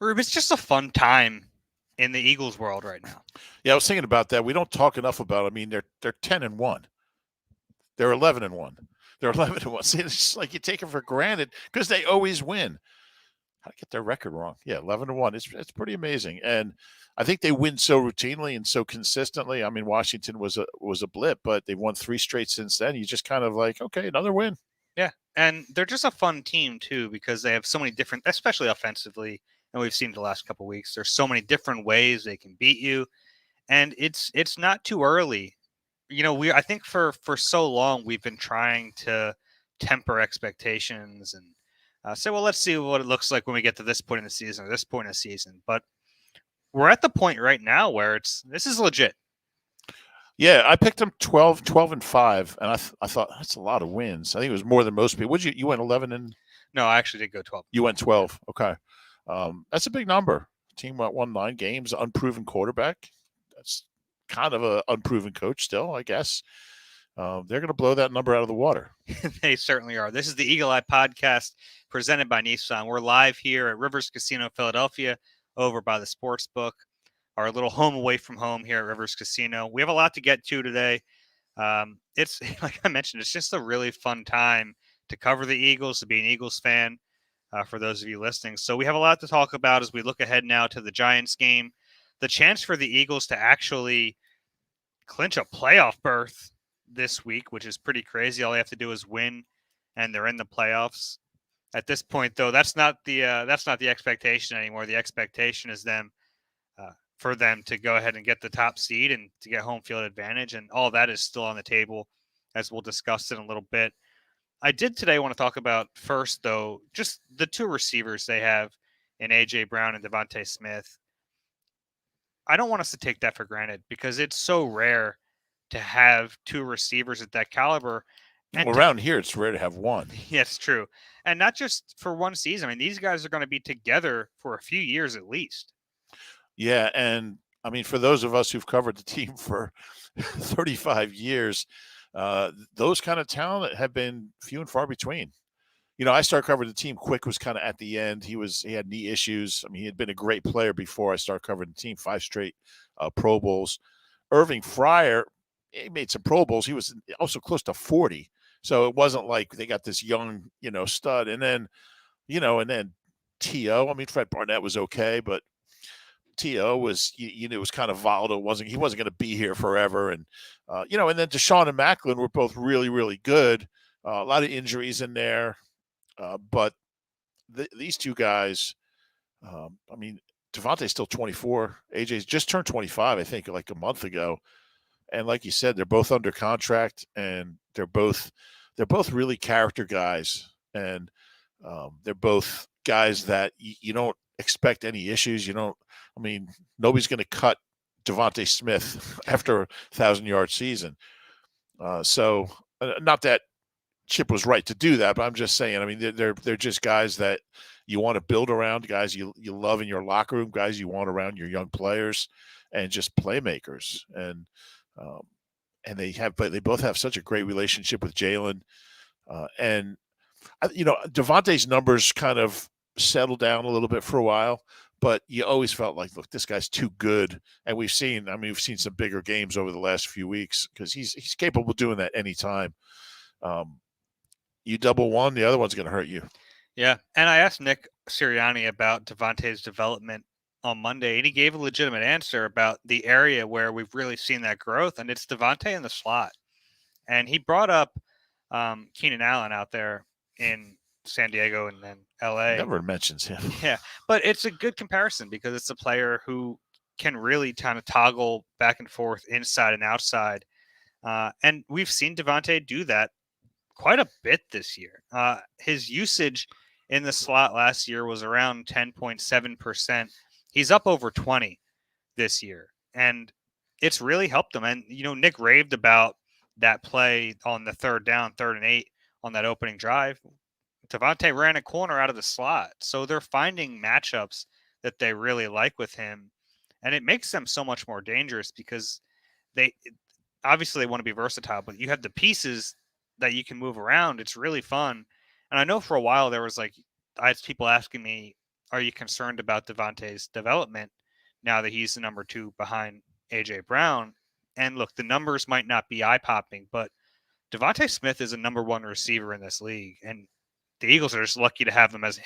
Rube, it's just a fun time in the Eagles world right now. Yeah, I was thinking about that. We don't talk enough about. I mean, they're 10-1. They're 11-1. They're 11-1. See, it's just like you take it for granted because they always win. How to get their record wrong? Yeah, 11-1. It's pretty amazing, and I think they win so routinely and so consistently. I mean, Washington was a blip, but they won three straight since then. You just kind of like, okay, another win. Yeah, and they're just a fun team too because they have so many different, especially offensively, and we've seen the last couple of weeks. There's so many different ways they can beat you, and it's not too early. I think for so long we've been trying to temper expectations and say, well, let's see what it looks like when we get to this point in the season or this point in the season. But we're at the point right now where this is legit. Yeah, I picked them 12-5, and I thought that's a lot of wins. I think it was more than most people. Would you went 11 and No, I actually did go 12. you went 12? Okay, that's a big number. Team won 9 games, unproven quarterback. That's kind of a unproven coach still, I guess. They're going to blow that number out of the water. They certainly are. This is the Eagle Eye Podcast presented by Nissan. We're live here at Rivers Casino, Philadelphia, over by the sports book, our little home away from home here at Rivers Casino. We have a lot to get to today. It's like I mentioned, it's just a really fun time to cover the Eagles, to be an Eagles fan, for those of you listening. So we have a lot to talk about as we look ahead now to the Giants game. The chance for the Eagles to actually clinch a playoff berth this week, which is pretty crazy. All they have to do is win, and they're in the playoffs. At this point, though, that's not the expectation anymore. The expectation is for them to go ahead and get the top seed and to get home field advantage, and all that is still on the table, as we'll discuss in a little bit. I did today want to talk about first, though, just the two receivers they have in A.J. Brown and Devontae Smith. I don't want us to take that for granted because it's so rare to have two receivers at that caliber. And Well, around here, it's rare to have one. yes, true. And not just for one season. I mean, these guys are going to be together for a few years at least. Yeah, and I mean, for those of us who've covered the team for 35 years, those kind of talent have been few and far between. I started covering the team. Quick was kind of at the end. He had knee issues. I mean, he had been a great player before I started covering the team. 5 straight Pro Bowls. Irving Fryer, he made some Pro Bowls. He was also close to 40. So it wasn't like they got this young, stud. And then, and then T.O. I mean, Fred Barnett was okay, but T.O. was, it was kind of volatile. He wasn't going to be here forever. And, and then Deshaun and Macklin were both really, really good. A lot of injuries in there. But these two guys, I mean, Devontae's still 24. AJ's just turned 25, I think, like a month ago. And like you said, they're both under contract, and they're both really character guys, and they're both guys that you don't expect any issues. You don't. I mean, nobody's going to cut Devontae Smith after a 1,000-yard season. So, not that Chip was right to do that, but I'm just saying. I mean, they're just guys that you want to build around, guys you love in your locker room, guys you want around your young players, and just playmakers. Um, and they both have such a great relationship with Jalen. And Devontae's numbers kind of settled down a little bit for a while, but you always felt like, look, this guy's too good. And we've seen some bigger games over the last few weeks because he's capable of doing that anytime. You double one, the other one's going to hurt you. Yeah. And I asked Nick Sirianni about Devontae's development on Monday, and he gave a legitimate answer about the area where we've really seen that growth, and it's Devontae in the slot. And he brought up Keenan Allen out there in San Diego and then LA. Never mentions him. Yeah, but it's a good comparison because it's a player who can really kind of toggle back and forth inside and outside. And we've seen Devontae do that quite a bit this year. His usage in the slot last year was around 10.7%. He's up over 20 this year, and it's really helped him. And, Nick raved about that play on the third down, 3rd and 8 on that opening drive. Devontae ran a corner out of the slot. So they're finding matchups that they really like with him. And it makes them so much more dangerous because they obviously want to be versatile, but you have the pieces that you can move around. It's really fun. And I know for a while there was I had people asking me, are you concerned about Devontae's development now that he's the number 2 behind A.J. Brown? And look, the numbers might not be eye-popping, but Devontae Smith is a number 1 receiver in this league, and the Eagles are just lucky to have him as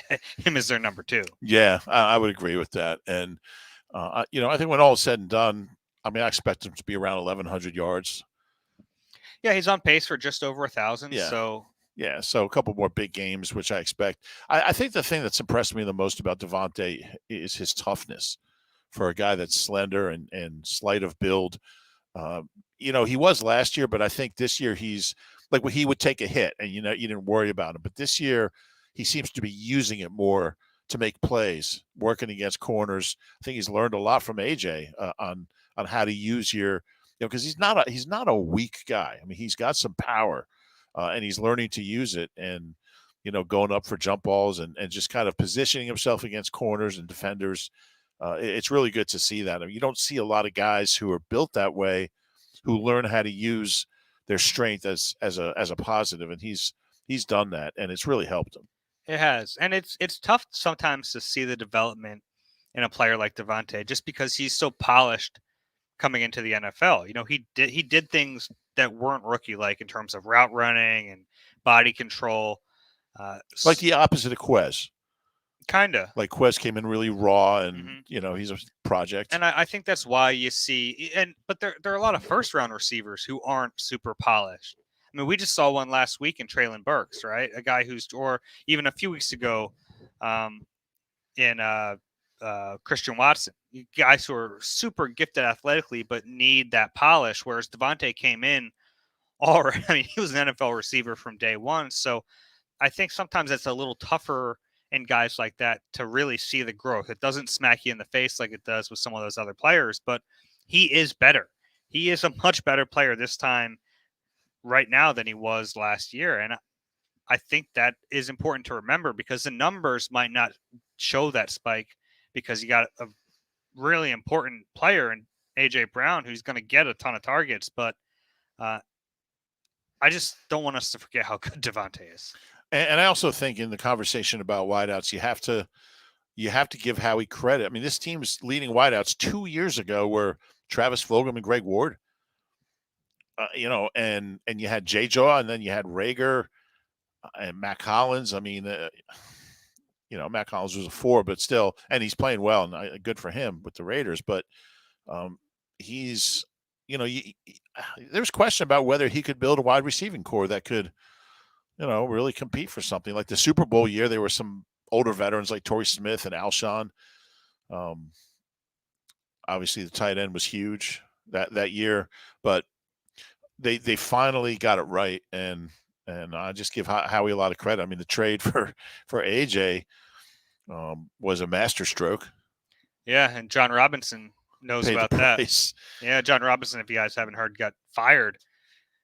their number 2. Yeah, I would agree with that. And I think when all is said and done, I mean, I expect him to be around 1,100 yards. Yeah, he's on pace for just over 1,000. Yeah. So Yeah, so a couple more big games, which I expect. I think the thing that's impressed me the most about Devontae is his toughness for a guy that's slender and slight of build. He was last year, but I think this year he's like he would take a hit and you didn't worry about him. But this year he seems to be using it more to make plays, working against corners. I think he's learned a lot from AJ on how to use because he's not a weak guy. I mean, he's got some power, and he's learning to use it and going up for jump balls and just kind of positioning himself against corners and defenders. It's really good to see that. I mean, you don't see a lot of guys who are built that way, who learn how to use their strength as a positive, and he's done that, and it's really helped him. it has, and it's tough sometimes to see the development in a player like Devontae just because he's so polished coming into the NFL. He did things that weren't rookie like in terms of route running and body control. Like the opposite of Quez. Kinda. Like Quez came in really raw, and he's a project. And I think that's why you see, but there are a lot of first round receivers who aren't super polished. I mean, we just saw one last week in Traylon Burks, right? A guy or even a few weeks ago, in Christian Watson, guys who are super gifted athletically but need that polish. Whereas Devontae came in already. I mean, he was an NFL receiver from day one, so I think sometimes it's a little tougher in guys like that to really see the growth. It doesn't smack you in the face like it does with some of those other players, but he is better. He is a much better player this time right now than he was last year. And I think that is important to remember because the numbers might not show that spike because you got a really important player in A.J. Brown who's going to get a ton of targets. But I just don't want us to forget how good Devontae is. And I also think in the conversation about wideouts, you have to give Howie credit. I mean, this team's leading wideouts 2 years ago were Travis Fulgham and Greg Ward. And you had J. Jaw, and then you had Rager and Matt Collins. I mean, Matt Collins was a 4, but still, and he's playing well, and good for him with the Raiders. But he's, there's question about whether he could build a wide receiving core that could really compete for something. Like the Super Bowl year, there were some older veterans like Torrey Smith and Alshon. Obviously, the tight end was huge that year, but they finally got it right, and I just give Howie a lot of credit. I mean, the trade for AJ was a masterstroke. Yeah, and John Robinson knows about that. Yeah, John Robinson, if you guys haven't heard, got fired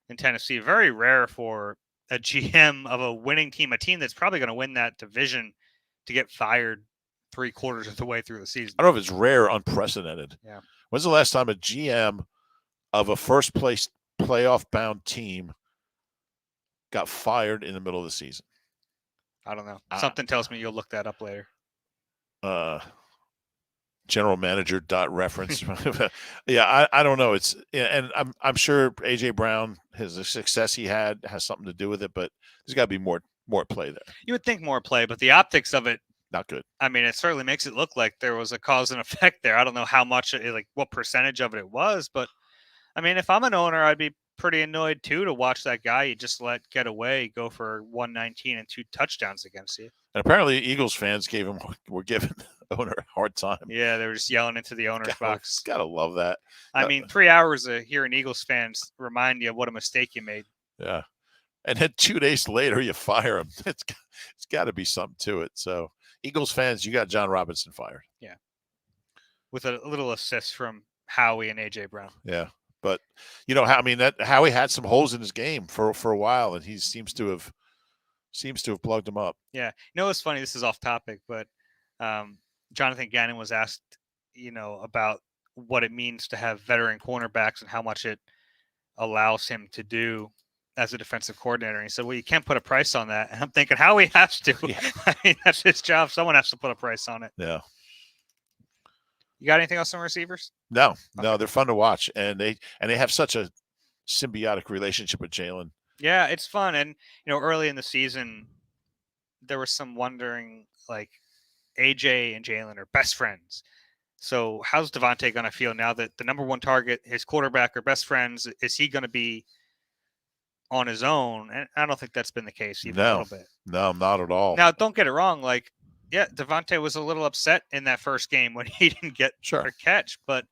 in Tennessee. Very rare for a GM of a winning team, a team that's probably going to win that division, to get fired 3/4 of the way through the season. I don't know if it's rare or unprecedented. Yeah. When's the last time a GM of a first place playoff bound team got fired in the middle of the season? I don't know. Something tells me you'll look that up later. General manager reference. Yeah, I don't know. And I'm sure AJ Brown, the success he had has something to do with it, but there's got to be more play there. You would think more play, but the optics of it, not good. I mean, it certainly makes it look like there was a cause and effect there. I don't know how much, what percentage of it was, but I mean, if I'm an owner, I'd be pretty annoyed too to watch that guy you just let get away, go for 119 and 2 touchdowns against you. And apparently, Eagles fans were giving the owner a hard time. Yeah, they were just yelling into the owner's box. Gotta love that. I mean, 3 hours of hearing Eagles fans remind you of what a mistake you made. Yeah, and then 2 days later, you fire him. It's got to be something to it. So, Eagles fans, you got John Robinson fired. Yeah, with a little assist from Howie and AJ Brown. Yeah. But Howie had some holes in his game for a while, and he seems to have plugged them up. Yeah, it's funny. This is off topic, but Jonathan Gannon was asked, about what it means to have veteran cornerbacks and how much it allows him to do as a defensive coordinator. And he said, well, you can't put a price on that. And I'm thinking, Howie has to. Yeah. I mean, that's his job. Someone has to put a price on it. Yeah. You got anything else on receivers? No, Okay. they're fun to watch, and they have such a symbiotic relationship with Jalen. Yeah, it's fun. And, early in the season, there was some wondering, like, AJ and Jalen are best friends. So how's Devontae going to feel now that the number one target, his quarterback, are best friends? Is he going to be on his own? And I don't think that's been the case even a little bit. No, not at all. Now, don't get it wrong. Like, yeah, Devontae was a little upset in that first game when he didn't get a catch, but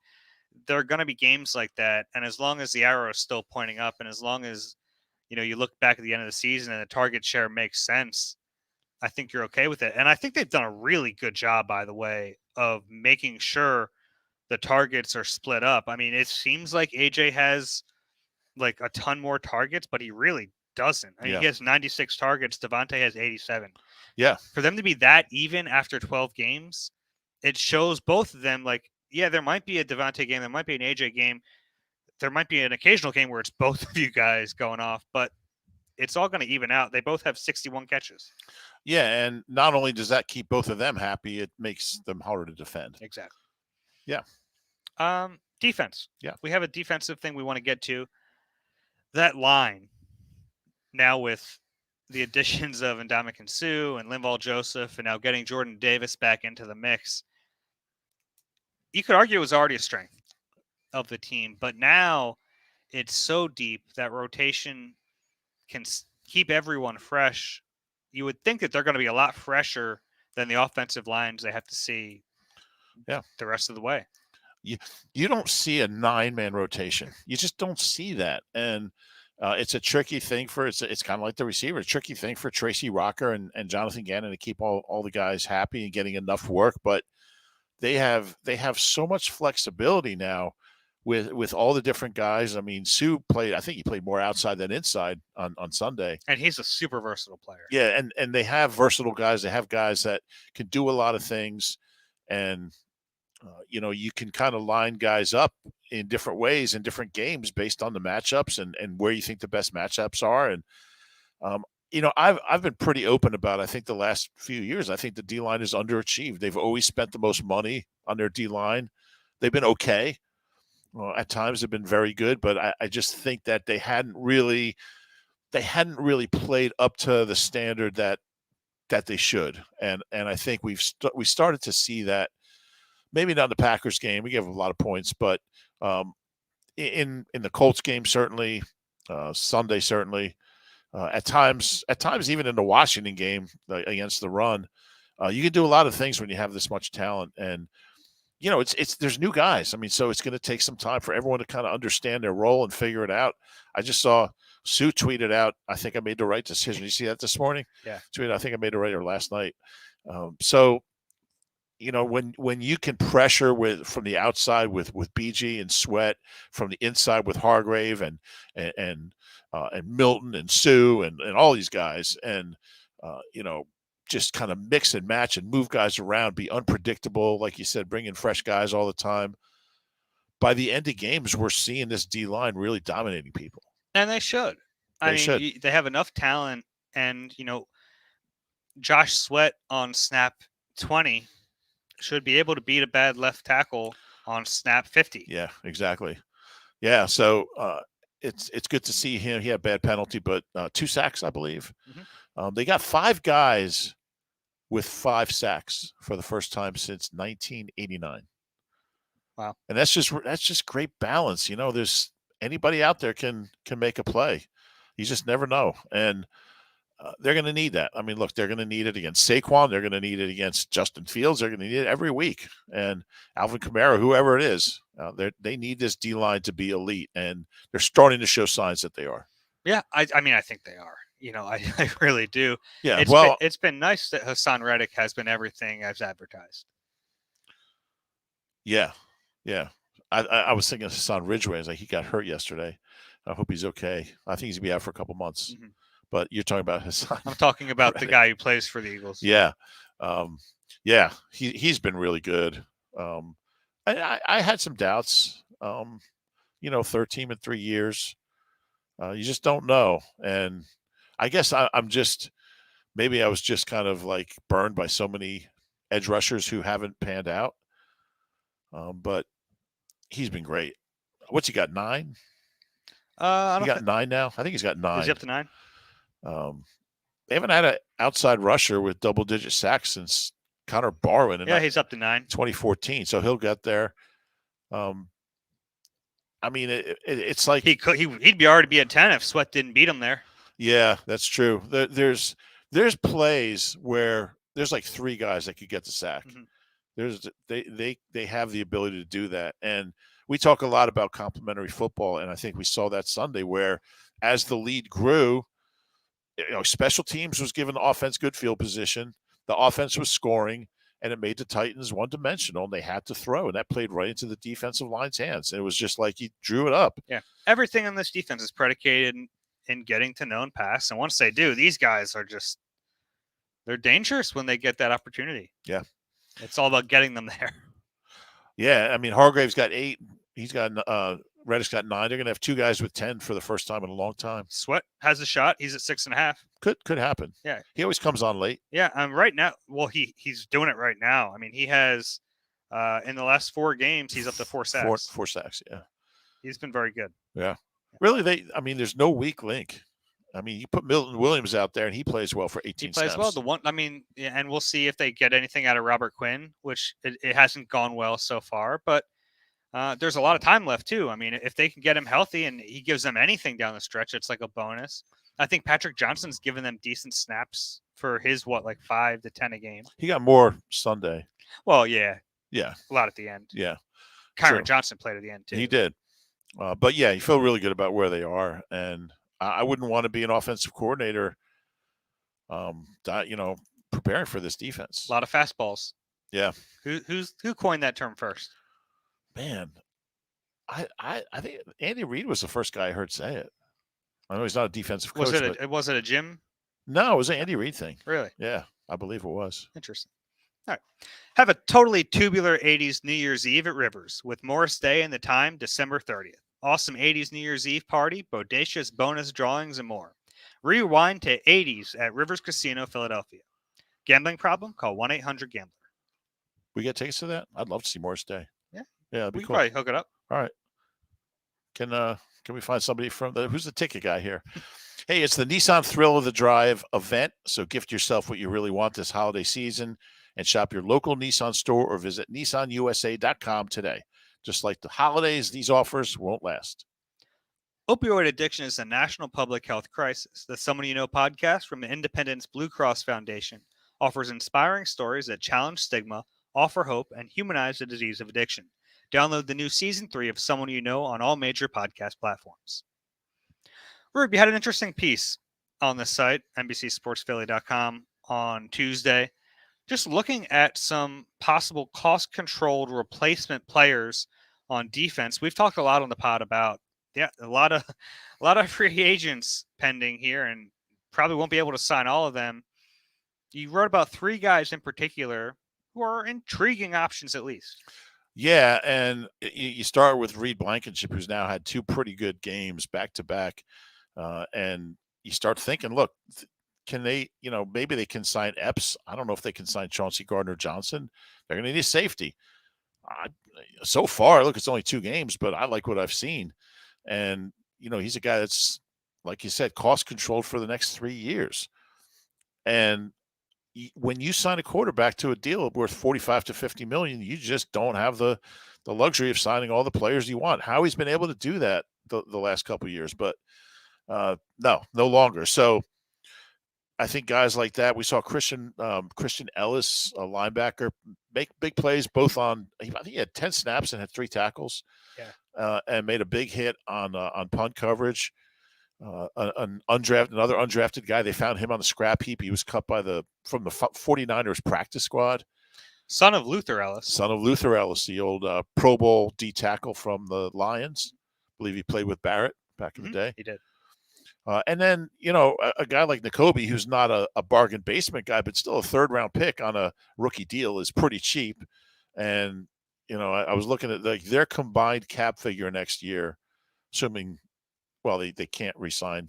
there are going to be games like that. And as long as the arrow is still pointing up, and as long as, you look back at the end of the season and the target share makes sense, I think you're okay with it. And I think they've done a really good job, by the way, of making sure the targets are split up. I mean, it seems like AJ has like a ton more targets, but he really doesn't. I mean, he has 96 targets. Devontae has 87. Yeah. For them to be that even after 12 games, it shows both of them, like, yeah, there might be a Devontae game, there might be an AJ game, there might be an occasional game where it's both of you guys going off, but it's all going to even out. They both have 61 catches. Yeah, and not only does that keep both of them happy, it makes them harder to defend. Exactly. Yeah. Defense. Yeah. We have a defensive thing we want to get to. That line, now with the additions of Ndamukong Suh and Linval Joseph, and now getting Jordan Davis back into the mix, you could argue it was already a strength of the team, but now it's so deep that rotation can keep everyone fresh. You would think that they're going to be a lot fresher than the offensive lines they have to see the rest of the way. You don't see a 9-man rotation. You just don't see that. And it's a tricky thing it's kind of like the receiver, a tricky thing for Tracy Rocker and Jonathan Gannon to keep all the guys happy and getting enough work. But they have so much flexibility now with all the different guys. I mean, Suh I think he played more outside than inside on Sunday. And he's a super versatile player. Yeah, and they have versatile guys. They have guys that can do a lot of things. And, you can kind of line guys up in different ways in different games based on the matchups and where you think the best matchups are. And, I've been pretty open about, I think the last few years, I think the D-line is underachieved. They've always spent the most money on their D-line. They've been okay. Well, at times they've been very good, but I just think that they hadn't really played up to the standard that they should. And I think we started to see that. Maybe not in the Packers game. We gave them a lot of points, but in the Colts game, certainly, Sunday, certainly, at times, even in the Washington game against the run, you can do a lot of things when you have this much talent. And, there's new guys. I mean, so it's going to take some time for everyone to kind of understand their role and figure it out. I just saw Suh tweeted out, I think I made the right decision. You see that this morning? Yeah. Tweeted, I think I made the right, or last night. So, when you can pressure from the outside with BG and Sweat, from the inside with Hargrave and Milton and Suh and all these guys, and just kind of mix and match and move guys around, be unpredictable, like you said, bring in fresh guys all the time. By the end of games, we're seeing this D-line really dominating people, and they should. They have enough talent, and Josh Sweat on snap 20 should be able to beat a bad left tackle on snap 50. Yeah, exactly. Yeah, so it's good to see him. He had a bad penalty, but 2 sacks, I believe. Mm-hmm. They got 5 guys with 5 sacks for the first time since 1989. Wow. And that's just great balance. There's anybody out there can make a play. You just never know. And they're going to need that. I mean, look, they're going to need it against Saquon. They're going to need it against Justin Fields. They're going to need it every week. And Alvin Kamara, whoever it is, they need this D-line to be elite, and they're starting to show signs that they are. Yeah, I think they are. I really do. Yeah, it's been nice that Hassan Reddick has been everything as advertised. Yeah, yeah. I was thinking of Hassan Ridgeway. I was like, he got hurt yesterday. I hope he's okay. I think he's going to be out for a couple months. Mm-hmm. But you're talking about Hassan. I'm talking about Reddick, the guy who plays for the Eagles. Yeah. He's been really good. I had some doubts. Third team in 3 years. You just don't know. And I guess I'm just maybe I was just kind of like burned by so many edge rushers who haven't panned out. But he's been great. What's he got? 9? I He don't got think 9 now. I think he's got is he 9. up to 9? Um, they haven't had an outside rusher with double-digit sacks since Connor Barwin in Yeah, he's up to 9. 2014. So he'll get there. I mean, it's like He'd be already be at 10 if Sweat didn't beat him there. yeah, that's true. There's plays where there's like 3 guys that could get the sack. Mm-hmm. They have the ability to do that, and we talk a lot about complementary football, and I think we saw that Sunday where as the lead grew, special teams was given the offense good field position, the offense was scoring, and it made the Titans one-dimensional, and they had to throw, and that played right into the defensive line's hands. And it was just like he drew it up. Yeah, everything on this defense is predicated in getting to know and pass, and once they do, these guys are just they're dangerous when they get that opportunity. Yeah, it's all about getting them there. Yeah, I mean Hargrave's got 8. He's got Reddick's got 9. They're going to have 2 guys with 10 for the first time in a long time. Sweat has a shot. He's at 6.5. Could happen. Yeah, he always comes on late. Yeah, right now. Well, he's doing it right now. I mean, he has in the last 4 games, he's up to 4 sacks. 4 sacks. Yeah, he's been very good. Yeah, really. There's no weak link. I mean, you put Milton Williams out there, and he plays well for 18 snaps. He plays well. And we'll see if they get anything out of Robert Quinn, which it hasn't gone well so far. But there's a lot of time left, too. I mean, if they can get him healthy and he gives them anything down the stretch, it's like a bonus. I think Patrick Johnson's given them decent snaps for his, 5 to 10 a game. He got more Sunday. Well, yeah. Yeah. A lot at the end. Yeah. Kyron Johnson played at the end, too. He did. But, yeah, you feel really good about where they are. And I wouldn't want to be an offensive coordinator, preparing for this defense. A lot of fastballs. Yeah. Who coined that term first? Man, I think Andy Reid was the first guy I heard say it. I know he's not a defensive coach. Was it a Jim? No, it was an Andy Reid thing. Really? Yeah, I believe it was. Interesting. All right. Have a totally tubular 80s New Year's Eve at Rivers with Morris Day and the time December 30th. Awesome 80s New Year's Eve party, bodacious bonus drawings, and more. Rewind to 80s at Rivers Casino, Philadelphia. Gambling problem? Call 1-800-GAMBLER. We get tickets to that? I'd love to see Morris Day. Yeah. Yeah, that'd be cool. Cool. Probably hook it up. All right. Can we find somebody who's the ticket guy here? Hey, it's the Nissan Thrill of the Drive event. So gift yourself what you really want this holiday season and shop your local Nissan store or visit nissanusa.com today. Just like the holidays, these offers won't last. Opioid addiction is a national public health crisis. The Someone You Know podcast from the Independence Blue Cross Foundation offers inspiring stories that challenge stigma, offer hope, and humanize the disease of addiction. Download the new Season 3 of Someone You Know on all major podcast platforms. Rube, you had an interesting piece on the site, NBCSportsPhilly.com, on Tuesday. Just looking at some possible cost-controlled replacement players on defense. We've talked a lot on the pod about a lot of free agents pending here, and probably won't be able to sign all of them. You wrote about 3 guys in particular who are intriguing options, at least. Yeah, and you start with Reed Blankenship, who's now had 2 pretty good games back to back, and you start thinking, look, can they, maybe they can sign Epps. I don't know if they can sign Chauncey Gardner-Johnson. They're going to need a safety. So far, look, it's only 2 games, but I like what I've seen. And, he's a guy that's, like you said, cost controlled for the next 3 years. And when you sign a quarterback to a deal worth 45 to 50 million, you just don't have the luxury of signing all the players you want. Howie's been able to do that the last couple of years, but no longer. So I think guys like that, we saw Christian Ellis, a linebacker, make big plays both on, I think he had 10 snaps and had 3 tackles. Yeah. And made a big hit on punt coverage. Another undrafted guy, they found him on the scrap heap. He was cut from the 49ers practice squad. Son of Luther Ellis, the old Pro Bowl D tackle from the Lions. I believe he played with Barrett back in the day. He did. And then, a guy like Nakobe, who's not a bargain basement guy, but still a 3rd-round pick on a rookie deal, is pretty cheap. And, I was looking at their combined cap figure next year, assuming well, they can't re-sign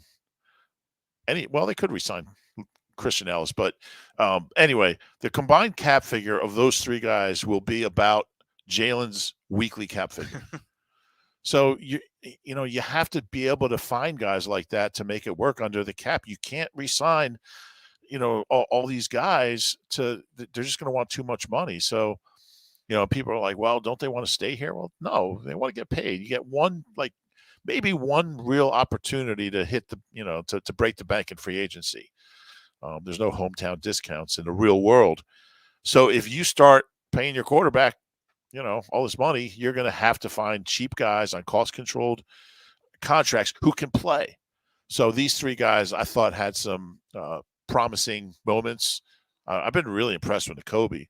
any. Well, they could re-sign Christian Ellis, but anyway, the combined cap figure of those three guys will be about Jalen's weekly cap figure. So you have to be able to find guys like that to make it work under the cap. You can't re-sign all these guys they're just going to want too much money. So people are like, well, don't they want to stay here? Well, no, they want to get paid. You get maybe one real opportunity to hit to break the bank in free agency. There's no hometown discounts in the real world. So if you start paying your quarterback all this money, you're going to have to find cheap guys on cost-controlled contracts who can play. So these three guys, I thought, had some promising moments. I've been really impressed with Nakobe,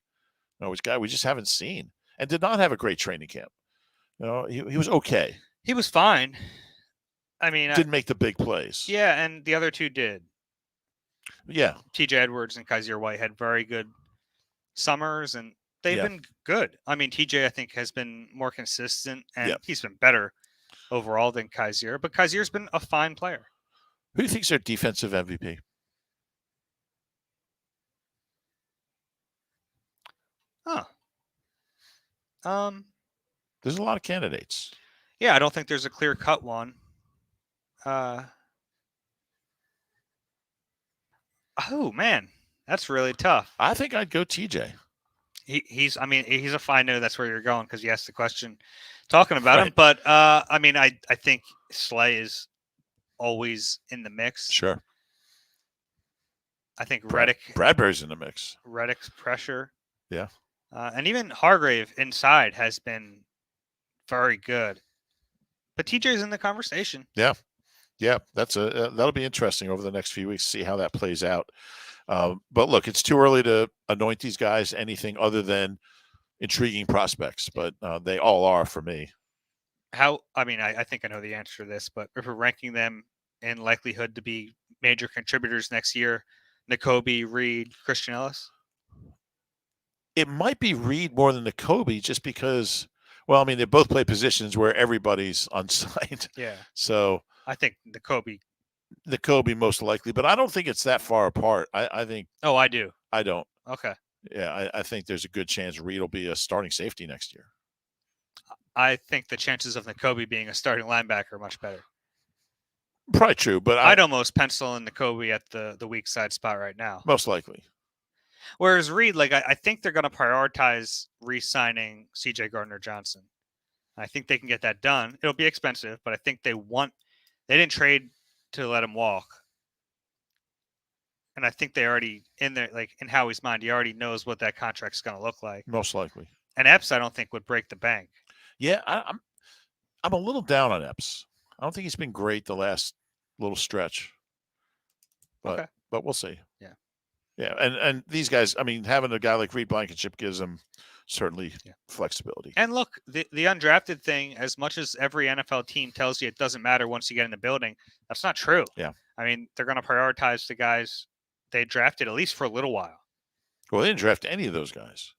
which guy we just haven't seen, and did not have a great training camp. He was okay. He was fine. I mean, didn't make the big plays. Yeah, and the other two did. Yeah. T.J. Edwards and Kaiser White had very good summers, and they've been good. I mean, TJ, I think, has been more consistent, and he's been better overall than Kaiser. But Kaiser's been a fine player. Who do you think's their defensive MVP? There's a lot of candidates. Yeah, I don't think there's a clear-cut one. Oh man, that's really tough. I think I'd go TJ. He's a fine note. That's where you're going because you asked the question talking about him. But I think Slay is always in the mix. Sure. I think Reddick. Bradbury's in the mix. Reddick's pressure. Yeah. And even Hargrave inside has been very good. But TJ's in the conversation. Yeah. Yeah. That'll be interesting over the next few weeks to see how that plays out. But look, it's too early to anoint these guys anything other than intriguing prospects, but they all are for me. I think I know the answer to this, but if we're ranking them in likelihood to be major contributors next year, Nakobe, Reed, Christian Ellis? It might be Reed more than Nakobe just because, well, I mean, they both play positions where everybody's unsigned. Yeah. So I think Nakobe most likely, but I don't think it's that far apart. I think. Oh, I do. I don't. Okay. Yeah, I think there's a good chance Reed will be a starting safety next year. I think the chances of Nakobe being a starting linebacker are much better. Probably true, but I'd almost pencil in Nakobe at the weak side spot right now. Most likely. Whereas Reed, I think they're going to prioritize re-signing C.J. Gardner-Johnson. I think they can get that done. It'll be expensive, but I think they didn't trade to let him walk. And I think they already in Howie's mind, he already knows what that contract's going to look like. Most likely. And Epps, I don't think would break the bank. Yeah, I'm a little down on Epps. I don't think he's been great the last little stretch. But we'll see. Yeah. Yeah, and these guys, I mean, having a guy like Reed Blankenship gives them certainly flexibility. And look, the undrafted thing, as much as every NFL team tells you it doesn't matter once you get in the building, that's not true. Yeah. I mean, they're going to prioritize the guys they drafted at least for a little while. Well, they didn't draft any of those guys.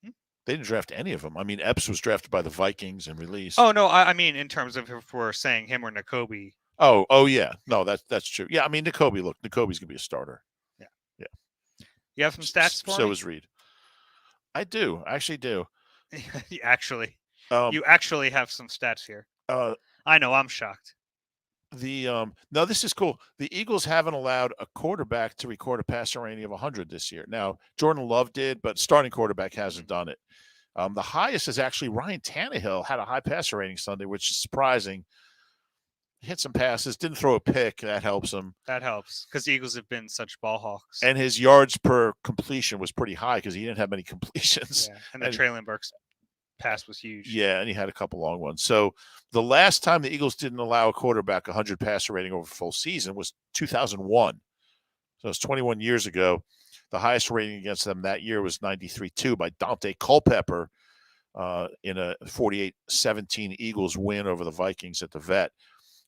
They didn't draft any of them. I mean, Epps was drafted by the Vikings and released. Oh, no, I mean, in terms of if we're saying him or Nakobe. Oh, yeah. No, that's true. Yeah, I mean, Nakobe's going to be a starter. Yeah. You have some stats for me? So is Reed. I do. I actually do. You actually have some stats here. I know. I'm shocked. No, this is cool. The Eagles haven't allowed a quarterback to record a passer rating of 100 this year. Now, Jordan Love did, but starting quarterback hasn't done it. The highest is actually Ryan Tannehill had a high passer rating Sunday, which is surprising. Hit some passes, didn't throw a pick. That helps him. That helps because the Eagles have been such ball hawks. And his yards per completion was pretty high because he didn't have many completions. Yeah, and the Traylon Burks pass was huge. Yeah, and he had a couple long ones. So the last time the Eagles didn't allow a quarterback 100 passer rating over a full season was 2001. So it's 21 years ago. The highest rating against them that year was 93-2 by Dante Culpepper in a 48-17 Eagles win over the Vikings at the Vet.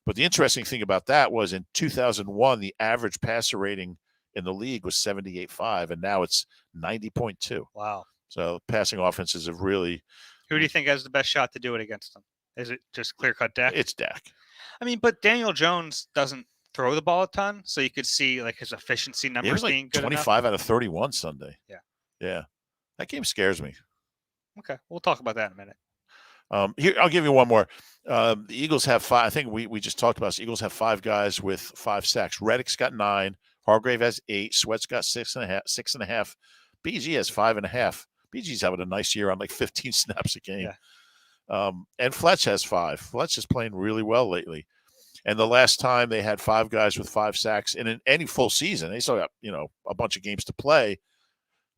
But the interesting thing about that was in 2001, the average passer rating in the league was 78.5, and now it's 90.2. Wow. So passing offenses have really. Who do you think has the best shot to do it against them? Is it just clear cut Dak? It's Dak. I mean, but Daniel Jones doesn't throw the ball a ton, so you could see like his efficiency It numbers was like being good 25 enough. out of 31 Sunday. Yeah. Yeah. That game scares me. Okay, we'll talk about that in a minute. Here, I'll give you one more. The Eagles have 5. I think we just talked about this. Eagles have 5 guys with 5 sacks. Reddick's got 9. Hargrave has 8. Sweat's got 6.5. 6.5. BG has 5.5. BG's having a nice year on like 15 snaps a game. Yeah. And Fletch has 5. Fletch is playing really well lately. And the last time they had 5 guys with 5 sacks in any full season, they still got a bunch of games to play,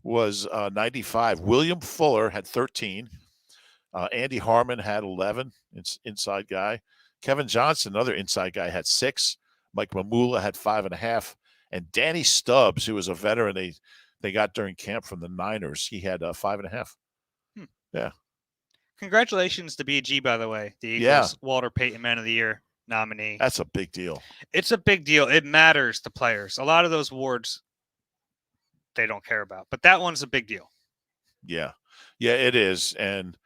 was 95. William Fuller had 13. Andy Harmon had 11, inside guy. Kevin Johnson, another inside guy, had 6. Mike Mamula had 5.5. And Danny Stubbs, who was a veteran they got during camp from the Niners, he had 5.5. Yeah. Congratulations to BG, by the way. The Eagles Walter Payton Man of the Year nominee. That's a big deal. It's a big deal. It matters to players. A lot of those awards they don't care about, but that one's a big deal. Yeah, it is. And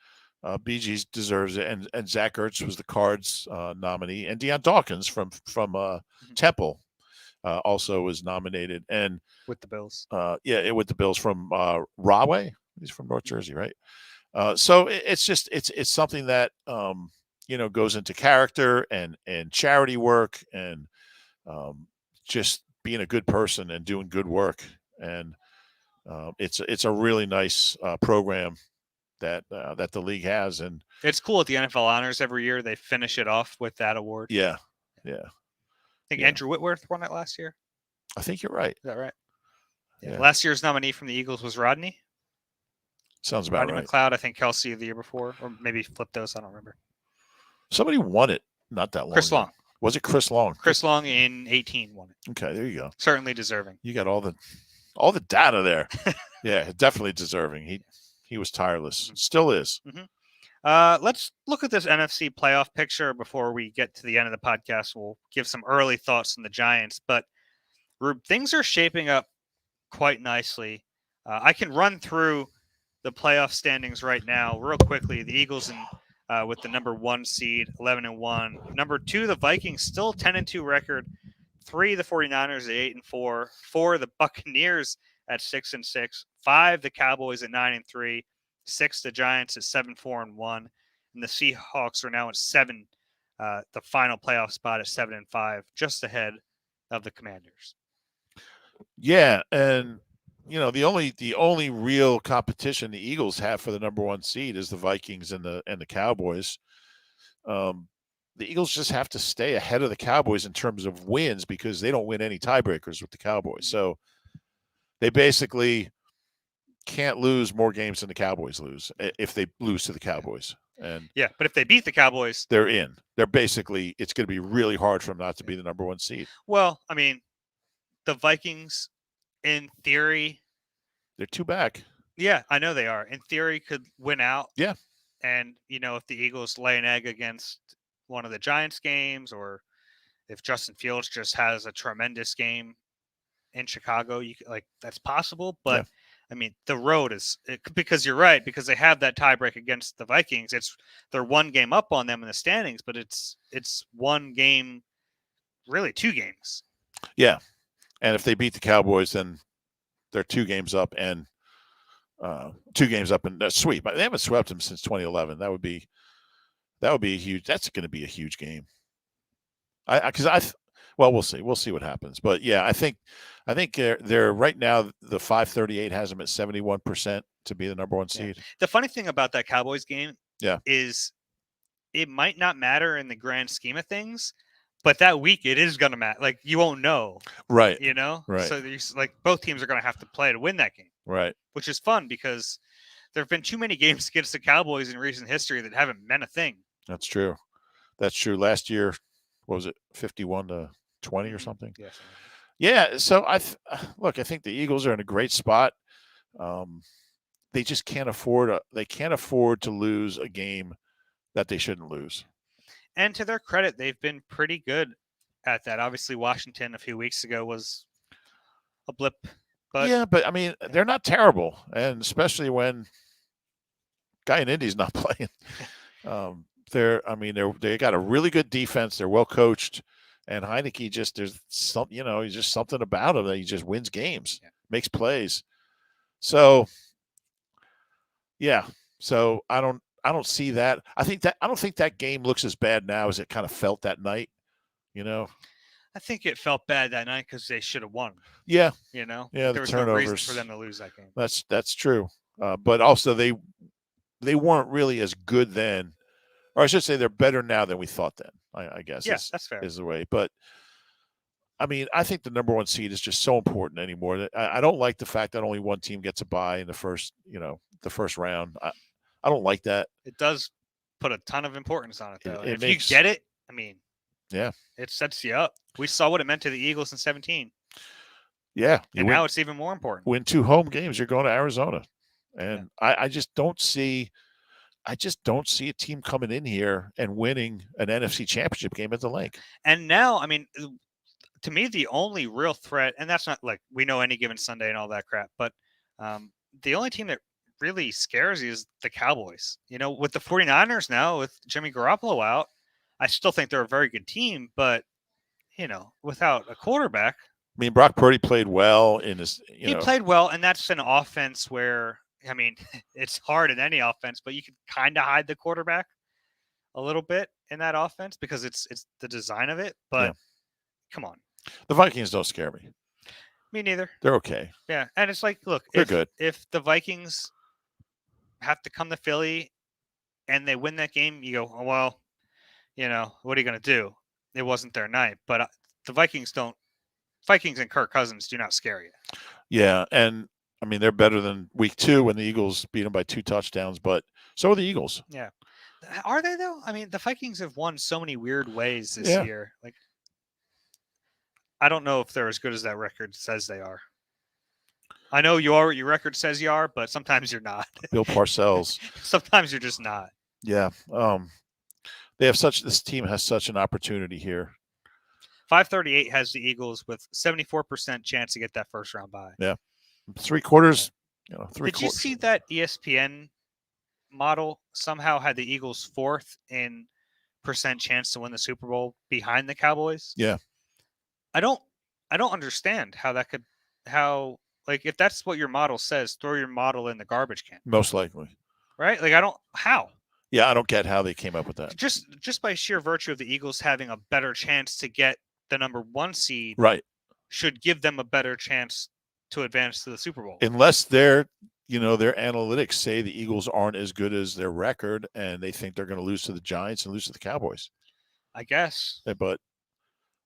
BG deserves it. And Zach Ertz was the Cards nominee, and Deion Dawkins from Temple also was nominated. And with the Bills, with the Bills from Rahway. He's from North Jersey, right? So it's just it's something that goes into character and charity work and just being a good person and doing good work. And it's a really nice program that the league has. And it's cool at the NFL Honors every year. They finish it off with that award. Yeah. I think Andrew Whitworth won it last year. I think you're right. Is that right? Yeah. Last year's nominee from the Eagles was Rodney. Sounds about Rodney right. McLeod, I think Kelsey the year before, or maybe flipped those. I don't remember. Somebody won it not that long Chris ago. Long. Was it Chris Long? Chris Long in 18 won it. Okay, there you go. Certainly deserving. You got all the data there. Yeah, definitely deserving. He was tireless. Mm-hmm. Still is. Mm-hmm. Let's look at this NFC playoff picture before we get to the end of the podcast. We'll give some early thoughts on the Giants, but Rube, things are shaping up quite nicely. I can run through the playoff standings right now real quickly. The Eagles with the number 1 seed, 11-1. Number 2, the Vikings, still 10-2 record. 3, the 49ers at 8-4. 4, the Buccaneers at 6-6. 5, the Cowboys at 9-3. 6, the Giants at 7-4-1. And the Seahawks are now at 7, the final playoff spot at 7-5, just ahead of the Commanders. Yeah, and the only real competition the Eagles have for the number 1 seed is the Vikings and the Cowboys. The Eagles just have to stay ahead of the Cowboys in terms of wins because they don't win any tiebreakers with the Cowboys. So they basically can't lose more games than the Cowboys lose if they lose to the Cowboys. And but if they beat the Cowboys, they're in. They're basically, it's going to be really hard for them not to be the number 1 seed. Well, I mean, the Vikings, in theory, they're 2 back. Yeah, I know they are. In theory, could win out. Yeah. And, if the Eagles lay an egg against one of the Giants games, or if Justin Fields just has a tremendous game in Chicago, that's possible. But I mean, the road is because you're right, because they have that tiebreak against the Vikings. They're 1 game up on them in the standings, but it's 1 game, really 2 games. Yeah. And if they beat the Cowboys, then they're 2 games up and 2 games up in the sweep. They haven't swept them since 2011. That would be a huge. That's going to be a huge game. We'll see. We'll see what happens. But yeah, I think they're right now. The 538 has them at 71% to be the number 1 seed. The funny thing about that Cowboys game, is it might not matter in the grand scheme of things, but that week it is going to matter. Like, you won't know, right? Right. So there's both teams are going to have to play to win that game, right? Which is fun because there have been too many games against the Cowboys in recent history that haven't meant a thing. That's true. Last year, what was it, 51-20 or something? Yes. Yeah. So I think the Eagles are in a great spot. They just can't afford to lose a game that they shouldn't lose. And to their credit, they've been pretty good at that. Obviously, Washington a few weeks ago was a blip. But I mean, they're not terrible, and especially when guy in Indy's not playing. They got a really good defense. They're well coached, and Heineke there's something, he's just something about him that he just wins games, makes plays. So, yeah. So I don't see that. I don't think that game looks as bad now as it kind of felt that night. I think it felt bad that night because they should have won. Yeah. Yeah, the there was turnovers. no reason for them to lose that game. That's true. But also they weren't really as good then, or I should say they're better now than we thought then. I guess. Yeah, that's fair. Is the way. But I think the number one seed is just so important anymore. I don't like the fact that only one team gets a bye in the first round. I don't like that. It does put a ton of importance on it, though. If you get it, it sets you up. We saw what it meant to the Eagles in 2017. Yeah. Now it's even more important. Win 2 home games, you're going to Arizona. And I just don't see a team coming in here and winning an NFC championship game at the Lake. And now, to me, the only real threat, and that's not like we know any given Sunday and all that crap, but the only team that really scares you is the Cowboys. With the 49ers now, with Jimmy Garoppolo out, I still think they're a very good team, but, without a quarterback. Brock Purdy played well in his, He played well, and that's an offense where, it's hard in any offense, but you can kind of hide the quarterback a little bit in that offense because it's the design of it, but come on. The Vikings don't scare me. Me neither. They're okay. Yeah, and it's like, look, they're good. If the Vikings have to come to Philly and they win that game, you go, oh, well, what are you going to do? It wasn't their night. But the Vikings and Kirk Cousins do not scare you. Yeah, and they're better than week 2 when the Eagles beat them by 2 touchdowns, but so are the Eagles. Yeah. Are they, though? The Vikings have won so many weird ways this year. Like, I don't know if they're as good as that record says they are. I know your record says you are, but sometimes you're not. Bill Parcells. Sometimes you're just not. Yeah. This team has such an opportunity here. 538 has the Eagles with 74% chance to get that first round bye. Yeah. 3 quarters. Did you see that ESPN model somehow had the Eagles 4th in percent chance to win the Super Bowl behind the Cowboys? Yeah. I don't understand how that could, if that's what your model says, throw your model in the garbage can. Most likely. Right? How? Yeah, I don't get how they came up with that. Just by sheer virtue of the Eagles having a better chance to get the number 1 seed, right, should give them a better chance to advance to the Super Bowl. Unless their analytics say the Eagles aren't as good as their record and they think they're going to lose to the Giants and lose to the Cowboys. I guess. But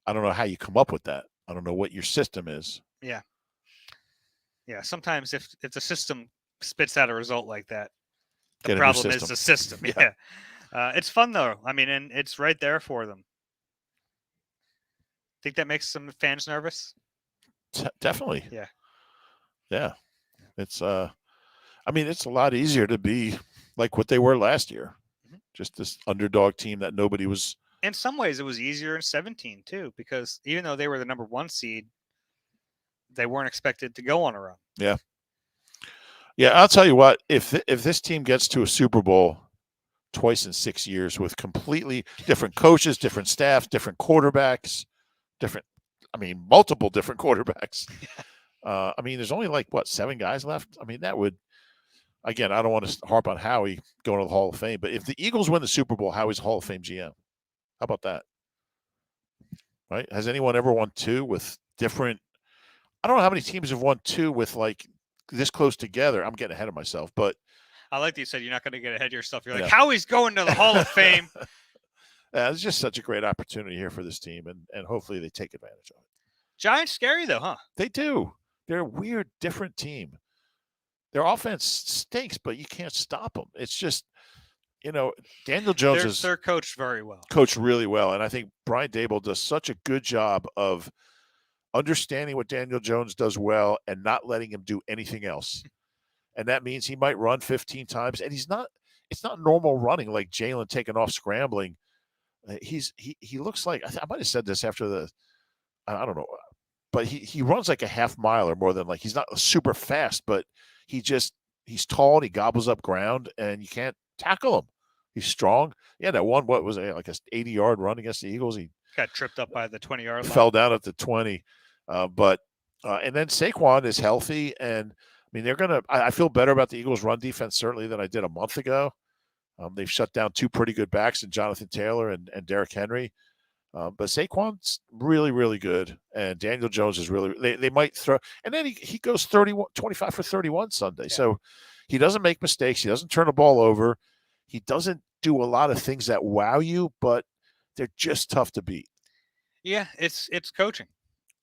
I don't know how you come up with that. I don't know what your system is. Yeah. Yeah, sometimes if the system spits out a result like that, the problem is the system. Yeah. It's fun, though. And it's right there for them. Think that makes some fans nervous? Definitely. Yeah. Yeah. It's it's a lot easier to be like what they were last year. Mm-hmm. Just this underdog team that nobody was. In some ways, it was easier in 2017 too, because even though they were the number 1 seed, they weren't expected to go on a run. Yeah. Yeah, I'll tell you what, if this team gets to a Super Bowl twice in 6 years with completely different coaches, different staffs, different quarterbacks, multiple different quarterbacks. There's only 7 guys left. That would, again, I don't want to harp on Howie going to the Hall of Fame, but if the Eagles win the Super Bowl, Howie's a Hall of Fame GM. How about that? Right? Has anyone ever won 2 with different? I don't know how many teams have won 2 with this close together. I'm getting ahead of myself, but I like that you said you're not going to get ahead of yourself. You're like, Howie's going to the Hall of Fame. It's just such a great opportunity here for this team, and hopefully they take advantage of it. Giants scary, though, huh? They do. They're a weird, different team. Their offense stinks, but you can't stop them. It's just, Daniel Jones they're coached very well. Coached really well, and I think Brian Daboll does such a good job of understanding what Daniel Jones does well and not letting him do anything else. And that means he might run 15 times, and it's not normal running like Jalen taking off scrambling. He looks like, I might have said this after I don't know, but he runs like a half mile or more than he's not super fast, but he's tall and he gobbles up ground and you can't tackle him. He's strong. Yeah, that one, what was it, like a 80-yard run against the Eagles? He Got tripped up by the 20-yard line. Fell down at the 20. And then Saquon is healthy. And, I mean, they're going to – I feel better about the Eagles' run defense certainly than I did a month ago. They've shut down two pretty good backs in Jonathan Taylor and Derrick Henry. But Saquon's really, really good. And Daniel Jones is really – they might throw – and then he goes 25 for 31 Sunday. Yeah. So he doesn't make mistakes. He doesn't turn the ball over. He doesn't do a lot of things that wow you, but they're just tough to beat. Yeah, it's coaching.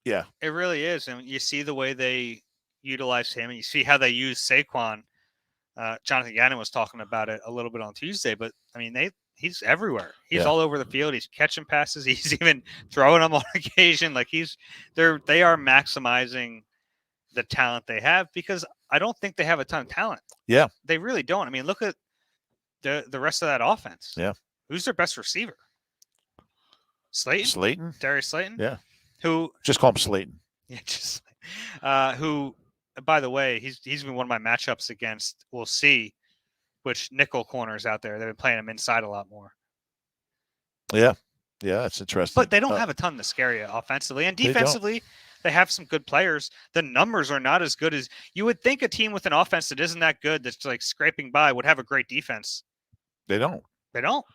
Yeah. It really is. And you see the way they utilize him, and you see how they use Saquon. Jonathan Gannon was talking about it a little bit on Tuesday, but I mean, he's everywhere. He's all over the field. He's catching passes. He's even throwing them on occasion. Like they are maximizing the talent they have, because I don't think they have a ton of talent. Yeah. They really don't. I mean, look at the rest of that offense. Yeah. Who's their best receiver? Slayton? Darius Slayton? Yeah. Who just call him Slayton. Yeah, just who, by the way, he's been one of my matchups against, we'll see, which nickel corners out there. They've been playing him inside a lot more. Yeah. Yeah, that's interesting. But they don't have a ton to scare you offensively. And defensively, they have some good players. The numbers are not as good as you would think a team with an offense that isn't that good, that's like scraping by, would have a great defense. They don't. They don't.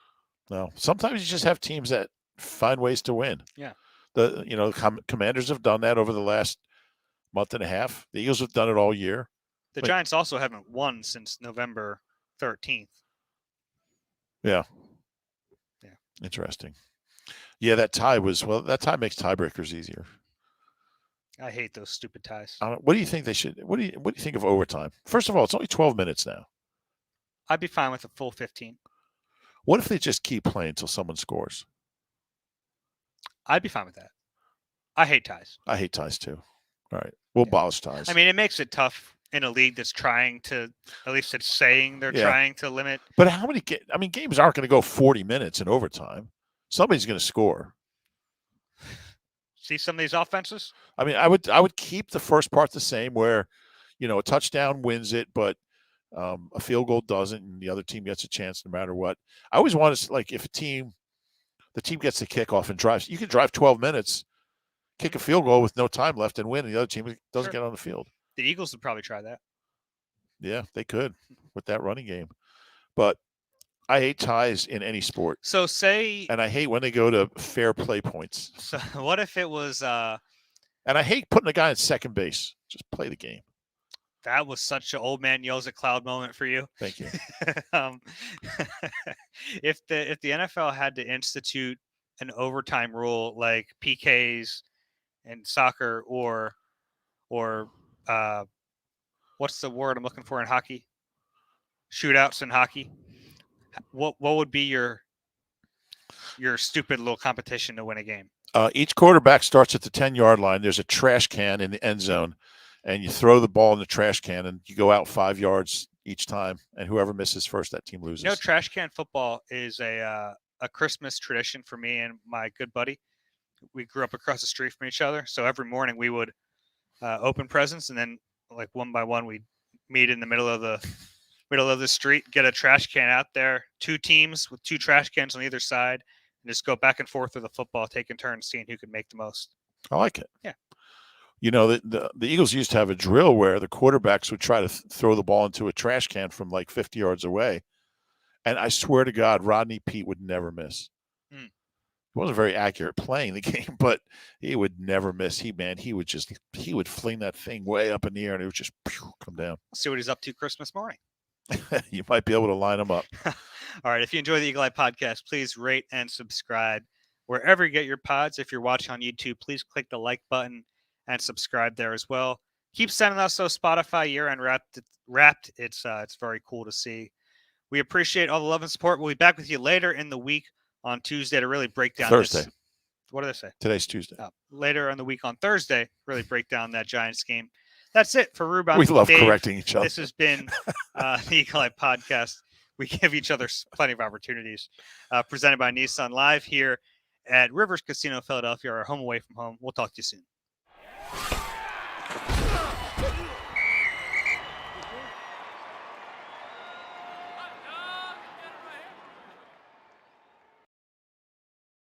No. Sometimes you just have teams that find ways to win. Yeah. The Commanders have done that over the last month and a half. The Eagles have done it all year. The Giants also haven't won since November 13th. Yeah. Yeah. Interesting. Yeah, that tie makes tiebreakers easier. I hate those stupid ties. What do you think they should? What do you think of overtime? First of all, it's only 12 minutes now. I'd be fine with a full 15. What if they just keep playing until someone scores? I'd be fine with that. I hate ties. I hate ties too. All right, we'll abolish ties. I mean, it makes it tough in a league that's trying to, at least it's saying they're trying to limit. But how many? Games aren't going to go 40 minutes in overtime. Somebody's going to score. See some of these offenses? I mean, I would keep the first part the same, where, a touchdown wins it, but a field goal doesn't, and the other team gets a chance no matter what. I always want to, like, if the team gets the kickoff and drives, you can drive 12 minutes, kick a field goal with no time left and win, and the other team doesn't get on the field. The Eagles would probably try that. Yeah, they could with that running game. But I hate ties in any sport. And I hate when they go to fair play points. So what if it was and I hate putting a guy at second base. Just play the game. That was such an old man yells at cloud moment for you. Thank you. If the NFL had to institute an overtime rule like PKs in soccer or what's the word I'm looking for in hockey? Shootouts in hockey. What would be your stupid little competition to win a game? Each quarterback starts at the 10-yard line. There's a trash can in the end zone, and you throw the ball in the trash can, and you go out 5 yards each time, and whoever misses first, that team loses. Trash can football is a Christmas tradition for me and my good buddy. We grew up across the street from each other, so every morning we would open presents, and then like one by one we'd meet in the middle of the street, get a trash can out there, 2 teams with 2 trash cans on either side, and just go back and forth with the football, taking turns, seeing who could make the most. I like it. Yeah. The Eagles used to have a drill where the quarterbacks would try to throw the ball into a trash can from like 50 yards away. And I swear to God, Rodney Peete would never miss. He wasn't very accurate playing the game, but he would never miss. He would fling that thing way up in the air, and it would just come down. Let's see what he's up to Christmas morning. You might be able to line them up. All right. If you enjoy the Eagle Eye podcast, please rate and subscribe wherever you get your pods. If you're watching on YouTube, please click the like button and subscribe there as well. Keep sending us those Spotify year-end wrapped. It's very cool to see. We appreciate all the love and support. We'll be back with you later in the week on Tuesday to really break down Thursday. What did I say? Today's Tuesday. Later in the week on Thursday, really break down that Giants game. That's it for Reuben. We love Dave. correcting each other. This has been the Eagle Eye podcast. We give each other plenty of opportunities. Presented by Nissan, live here at Rivers Casino, Philadelphia, our home away from home. We'll talk to you soon.